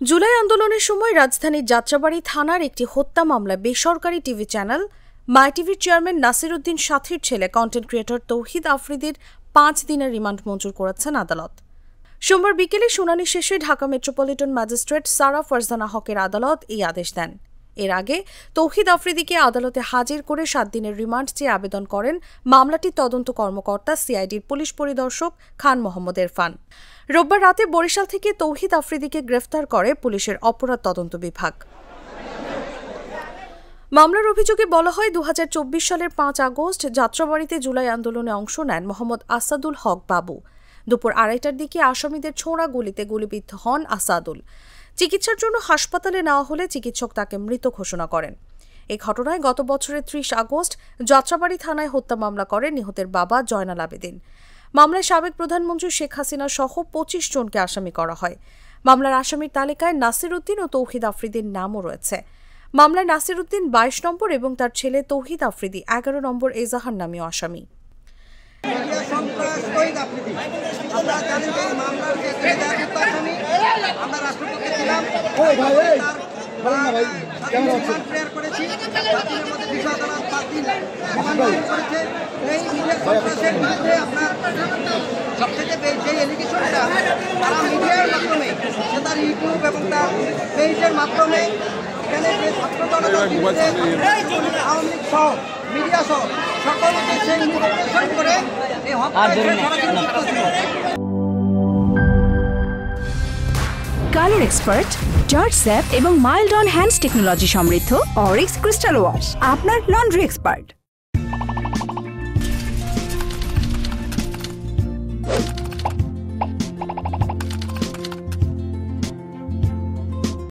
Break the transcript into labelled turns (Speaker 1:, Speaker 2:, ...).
Speaker 1: জুলাই আন্দোলনের সময় রাজধানীর যাত্রাবাড়ী থানার একটি হত্যা মামলায় বেসরকারি টিভি চ্যানেল মাই টিভির চেয়ারম্যান নাসির উদ্দিন সাথীর ছেলে কন্টেন্ট ক্রিয়েটর তৌহিদ আফ্রিদির 5 দিনের রিমান্ড মঞ্জুর করেছেন আদালত। সোমবার বিকেলে শুনানি শেষে ঢাকা মেট্রোপলিটন ম্যাজিস্ট্রেট সারা ফারজানা হকের আদালত এই আদেশ দেন। এর আগে তৌহিদ আফ্রিদিকে আদালতে হাজির করে 7 দিনের রিমান্ড চেয়ে আবেদন করেন মামলাটির তদন্ত কর্মকর্তা সিআইডির পুলিশ পরিদর্শক খান মোহাম্মদ ইরফান। রোববার রাতে বরিশাল থেকে তৌহিদ আফ্রিদিকে গ্রেফতার করে পুলিশের অপরাধ তদন্ত বিভাগ। মামলার অভিযোগে বলা হয় 2024 সালের 5 আগস্ট যাত্রাবাড়ীতে জুলাই আন্দোলনে অংশ নেন মোহাম্মদ আসাদুল হক বাবু। দুপুর 2:30টার দিকে আসামিদের ছোড়া গুলিতে গুলিবিদ্ধ হন আসাদুল। চিকিৎসার জন্য হাসপাতালে নেওয়া হলে চিকিৎসক তাকে মৃত ঘোষণা করেন। এই ঘটনায় গত বছরের 30 আগস্ট যাত্রাবাড়ী থানায় হত্যা মামলা করেন নিহতের বাবা জয়নাল আবেদিন। মামলায় সাবেক প্রধানমন্ত্রী শেখ হাসিনা সহ 25 জনকে আসামি করা হয়। মামলার আসামির তালিকায় নাসির উদ্দিন ও তৌহিদ আফ্রিদির নামও রয়েছে। মামলায় নাসির উদ্দিন 22 নম্বর এবং তার ছেলে তৌহিদ আফ্রিদি 11 নম্বর এজাহার নামীয় আসামি।
Speaker 2: সবথেকে যে এলিগেশনটা তারা মিডিয়ার মাধ্যমে তার ইউটিউব এবং তার পেজের মাধ্যমে এখানে যে ছাত্র জনতা আওয়ামী লীগ সহ মিডিয়া সহ সকলকে সেই নির্দেশন করে এই
Speaker 3: কালার এক্সপার্ট, জর্জ স্যাপ এবং মাইল্ড অন হ্যান্ডস টেকনোলজি সমৃদ্ধ অরিক্স ক্রিস্টাল ওয়াশ আপনার লন্ড্রি এক্সপার্ট।